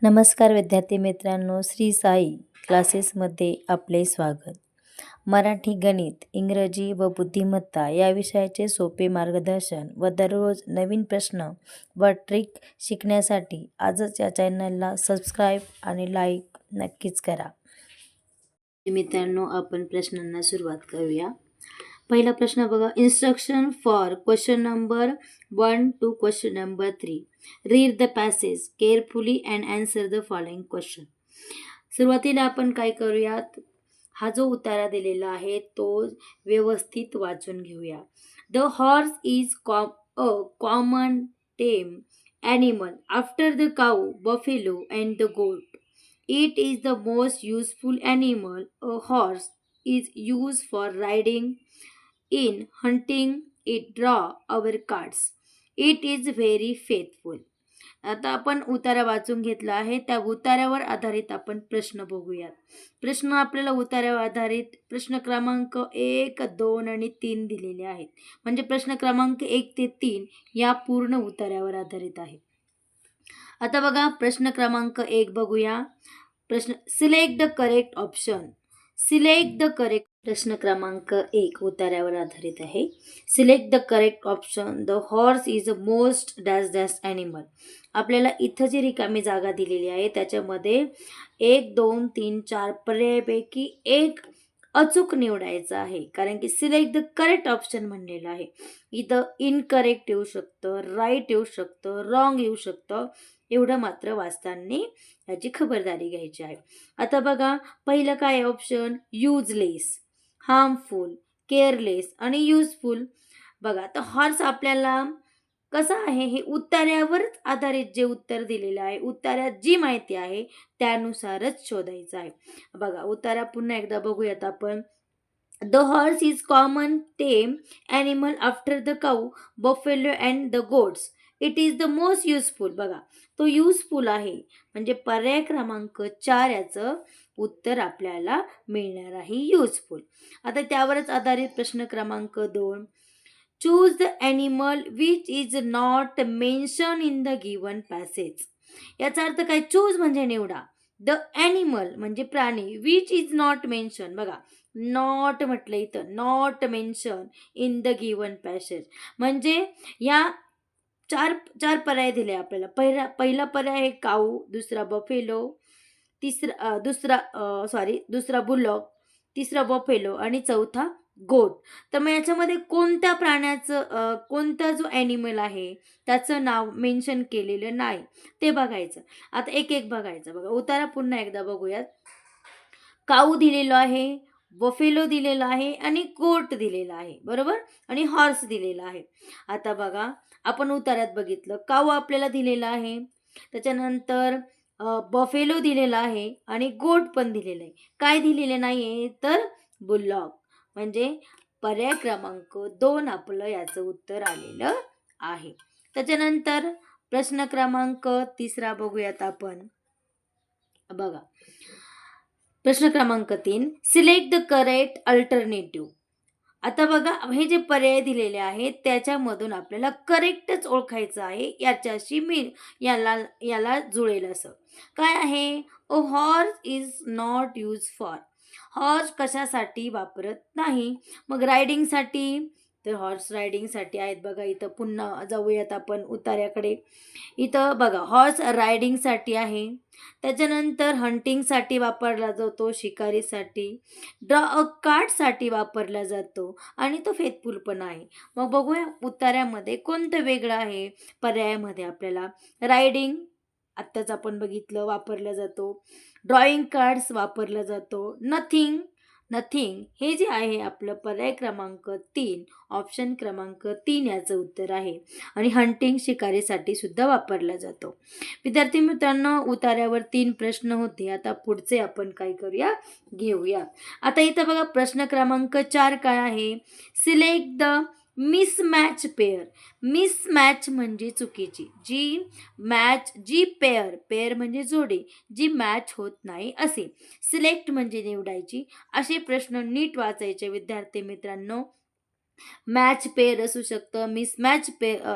नमस्कार विद्यार्थी मित्रांनो, श्री साई क्लासेसमध्ये आपले स्वागत. मराठी, गणित, इंग्रजी व बुद्धिमत्ता या विषयाचे सोपे मार्गदर्शन व दररोज नवीन प्रश्न व ट्रिक शिकण्यासाठी आजच या चॅनलला सबस्क्राईब आणि लाईक नक्कीच करा. मित्रांनो, आपण प्रश्नांना सुरुवात करूया. पहिला प्रश्न बघा. Instruction for question number 1 to question number 3. Read the passage carefully and answer the following question. सुरुवातीला आपण काय करूयात, हा जो उतारा दिलेला आहे तो व्यवस्थित वाचून घेऊया. The horse is a common tame animal after the cow, buffalo and the goat. It is the most useful animal. A horse is use for riding, in hunting, it draw our cards. It is very faithful. आता आपण उतारा वाचून घेतला आहे. त्या उतारावर आधारित आपण प्रश्न बघूयात. प्रश्न आपल्याला उतारावर आधारित प्रश्न क्रमांक 1, 2 आणि 3 दिलेले आहेत. म्हणजे प्रश्न क्रमांक 1 ते 3 या पूर्ण उतारावर आधारित आहे. आता बघा, प्रश्न क्रमांक 1 बघूया. प्रश्न, select the correct option. Select the correct. प्रश्न क्रमांक 1 उतार्यावर आधारित आहे. Select the correct option. The horse is a most dash dash animal. आपल्याला इथं जी रिकामी जागा दिलेली आहे त्याच्यामध्ये 1, 2, 3, 4 पर्यायापैकी एक अचूक निवडायचं आहे, कारण की सिलेक्ट द करेक्ट ऑप्शन म्हणलेलं आहे. इथं इनकरेक्ट येऊ शकतं, राईट येऊ शकतं, रॉंग येऊ शकतं. एवढं मात्र वाचताना याची खबरदारी घ्यायची आहे. आता बघा, पहिलं काय ऑप्शन, युजलेस, हार्मफुल, केअरलेस आणि युजफुल. बघा, आता हॉर्स आपल्याला कसं आहे, हे उतार्यावरच आधारित जे उत्तर दिलेलं आहे, उतार्यात जी माहिती आहे त्यानुसारच शोधायचं आहे. बघा, उतारा पुन्हा एकदा बघूयात आपण. The horse is common tame animal after the cow, buffalo and the goats. It is the most useful. बघा, तो युजफुल आहे, म्हणजे पर्याय क्रमांक 4 याचं उत्तर आपल्याला मिळणार आहे, युजफुल. आता त्यावरच आधारित प्रश्न क्रमांक 2. Choose the animal which is not mention in the given passage. याचा अर्थ काय, चूज म्हणजे निवडा, द ॲनिमल म्हणजे प्राणी, विच इज नॉट मेन्शन. बघा, नॉट म्हटलं इथं, not mention in the given passage म्हणजे या चार पर्याय दिले आपल्याला. पहिला पर्याय आहे काऊ, दुसरा बफेलो, दुसरा बुलॉक, तिसरा बफेलो आणि चौथा गोट. तर मग याच्यामध्ये कोणत्या प्राण्याचं कोणता जो ॲनिमल आहे त्याचं नाव मेन्शन केलेलं नाही ते बघायचं. आता एक एक बघायचं. बघा, उतारा पुन्हा एकदा बघूयात. काऊ दिलेलं आहे, बफेलो दिलेला आहे आणि गोट दिलेला आहे, बरोबर, आणि हॉर्स दिलेला आहे. आता बघा, आपण उतार्यात बघितलं, काऊ आपल्याला दिलेला आहे, त्याच्यानंतर बफेलो दिलेला आहे आणि गोट पण दिलेलं आहे. काय दिलेलं नाही आहे तर बुलॉक, म्हणजे पर्याय क्रमांक 2 आपलं याचं उत्तर आलेलं आहे. त्याच्यानंतर प्रश्न क्रमांक 3 बघूयात आपण. बघा, प्रश्न क्रमांक 3. Select the correct alternative. आता बघा, हे जे पर्याय दिलेले आहेत त्याच्यामधून आपल्याला करेक्टच ओळखायचं आहे, याच्याशी याला जुळेल असं. काय आहे, अ horse is not use for. Horse कशासाठी वापरत नाही. मग रायडिंगसाठी, तर हॉर्स रायडिंगसाठी आहेत. बघा, इथं पुन्हा जाऊयात आपण उतार्याकडे. इथं बघा, हॉर्स रायडिंगसाठी आहे. त्याच्यानंतर हंटिंगसाठी वापरला जातो, शिकारीसाठी. ड्रॉ अ कार्डसाठी वापरला जातो आणि तो फेथफुल पण आहे. मग बघूया उतार्यामध्ये कोणतं वेगळं आहे. पर्यायामध्ये आपल्याला रायडिंग आत्ताच आपण बघितलं वापरला जातो, ड्रॉइंग कार्ड्स वापरला जातो, नथिंग हे जे आहे आपलं पर्याय क्रमांक 3, ऑप्शन क्रमांक 3 याचं उत्तर आहे. आणि हंटिंग शिकारीसाठी सुद्धा वापरला जातो. विद्यार्थी मित्रांनो, उतार्यावर 3 प्रश्न होते. आता पुढचे आपण काय करूया, घेऊया. आता इथं बघा, प्रश्न क्रमांक 4 काय आहे, select the mismatch pair. Mismatch म्हणजे चुकीची, जी पेअर म्हणजे जोडी, जी मॅच होत नाही असे. सिलेक्ट म्हणजे निवडायची. असे प्रश्न नीट वाचायचे विद्यार्थी मित्रांनो. मॅच पेअर असू शकतं, मिसमॅच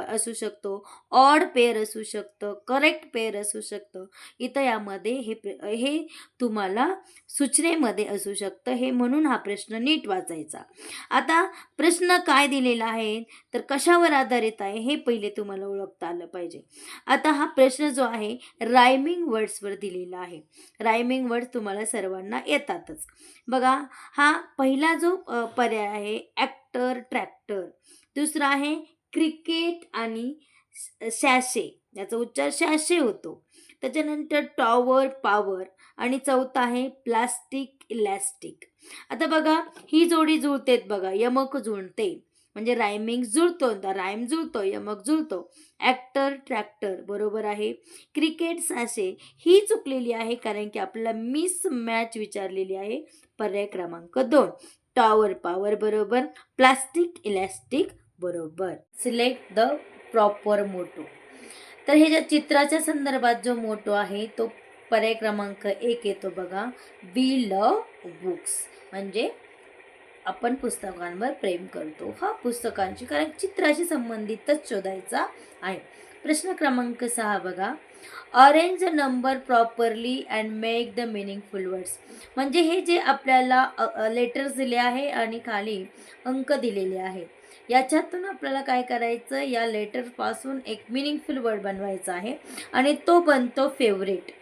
असू शकतो, ऑड पेअर असू शकतं, करेक्ट पेअर असू शकतं. इथं यामध्ये हे तुम्हाला सूचनेमध्ये असू शकतं. हे म्हणून हा प्रश्न नीट वाचायचा. आता प्रश्न काय दिलेला आहे तर कशावर आधारित आहे हे पहिले तुम्हाला ओळखता आलं पाहिजे. आता हा प्रश्न जो आहे रायमिंग वर्ड्सवर दिलेला आहे. रायमिंग वर्ड्स तुम्हाला सर्वांना येतातच. बघा, हा पहिला जो पर्याय आहे ॲक्टर, ट्रॅक्टर. दुसरा आहे क्रिकेट आणि शॅशे, याचा उच्चार शॅशे होतो. त्याच्यानंतर टॉवर, पॉवर आणि चौथा आहे प्लास्टिक, इलॅस्टिक. आता बघा, ही जोडी जुळतेत बघा, यमक जुळते म्हणजे रायमिंग जुळतो, राईम जुळतो, यमक जुळतो. ॲक्टर, ट्रॅक्टर बरोबर आहे. क्रिकेट, सॅशे ही चुकलेली आहे कारण की आपल्याला मिस मॅच विचारलेली आहे. पर्याय क्रमांक 2. टॉवर, पॉवर बरोबर. प्लास्टिक, इलॅस्टिक बरोबर. Select the proper motto. तर हे ज्या चित्राच्या संदर्भात जो मोटो आहे तो पर्याय क्रमांक 1 येतो बघा. वी लव बुक्स, म्हणजे आपण पुस्तकांवर प्रेम करतो. हा पुस्तकांची, कारण चित्राशी संबंधितच शोधायचा आहे. प्रश्न क्रमांक 6 बघा. Arrange the number properly and make the meaningful words. म्हणजे हे जे आपल्याला लेटर्स दिले आहे आणि खाली अंक दिलेले आहेत, याच्यातून आपल्याला काय करायचं, या लेटरपासून एक मिनिंगफुल वर्ड बनवायचा आहे आणि तो बनतो फेवरेट.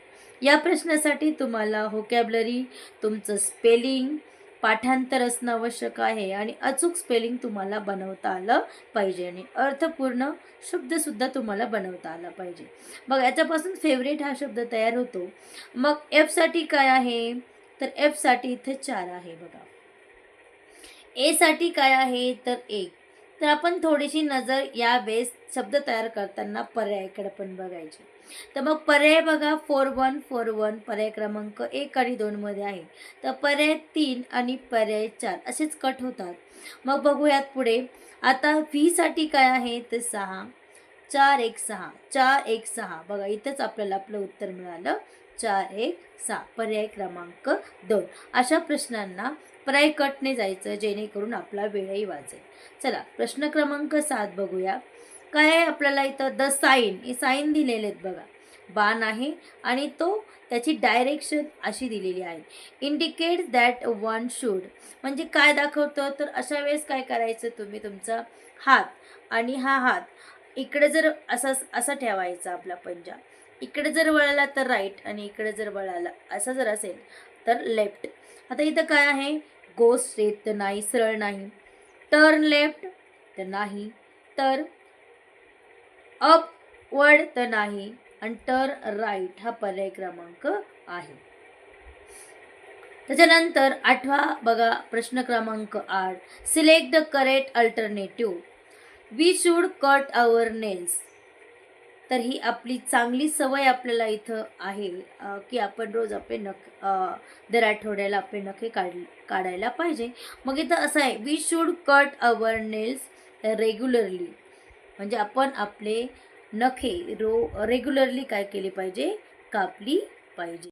या प्रश्नासाठी तुम्हाला व्होकॅब्लरी, तुमचं स्पेलिंग, पाठांतर असणं आवश्यक आहे आणि अचूक स्पेलिंग तुम्हाला बनवता आलं पाहिजे आणि अर्थपूर्ण शब्दसुद्धा तुम्हाला बनवता आला पाहिजे. मग याच्यापासून फेवरेट हा शब्द तयार होतो. मग एफसाठी काय आहे तर एफसाठी इथे 4 आहे बघा. एसाठी काय आहे तर 1. तर आपण थोडीशी नजर या वेळेस शब्द तयार करताना पर्यायाकडे पण बघायची. तर मग पर्याय बघा, 4141 पर्याय क्रमांक 1 आणि 2 मध्ये आहे. तर पर्याय 3 आणि पर्याय 4 असेच कट होतात. मग बघूयात पुढे. आता व्ही साठी काय आहे तर 6. 4 1 6, 4 1 6 बघा, इथंच आपल्याला आपलं उत्तर मिळालं. 4 1 6 पर्याय क्रमांक 2. अशा प्रश्नांना पर्याय कटने जायचं जेणेकरून आपला वेळही वाचेल. चला प्रश्न क्रमांक 7 बघूया. काय आहे आपल्याला इथं, द साईन, हे साईन दिलेले आहेत बघा, बाण आहे आणि तो त्याची डायरेक्शन अशी दिलेली आहे. इंडिकेट दॅट वन शूड, म्हणजे काय दाखवतं तर अशा वेळेस काय करायचं, तुम्ही तुमचा हात आणि हा हात इकडे जर असा ठेवायचा, आपला पंजा इकडे जर वळाला तर राईट आणि इकडे जर वळाला असा जर असेल तर लेफ्ट. आता इथं काय आहे, गो स्ट्रेट तर नाही, सरळ नाही. टर्न लेफ्ट तर नाही, तर अपवर्ड तर नाही, आणि टर्न राईट हा पर्याय क्रमांक आहे. त्याच्यानंतर 8वा बघा, प्रश्न क्रमांक 8. Select the correct alternative. We should cut our nails. तर ही आपली चांगली सवय आपल्याला इथं आहे की आपण रोज आपले दर आठवड्याला आपले नखे काढायला पाहिजे. मग इथं असं आहे, we should cut our nails regularly, म्हणजे आपण आपले नखे रेग्युलरली काय केली पाहिजे, कापली पाहिजे.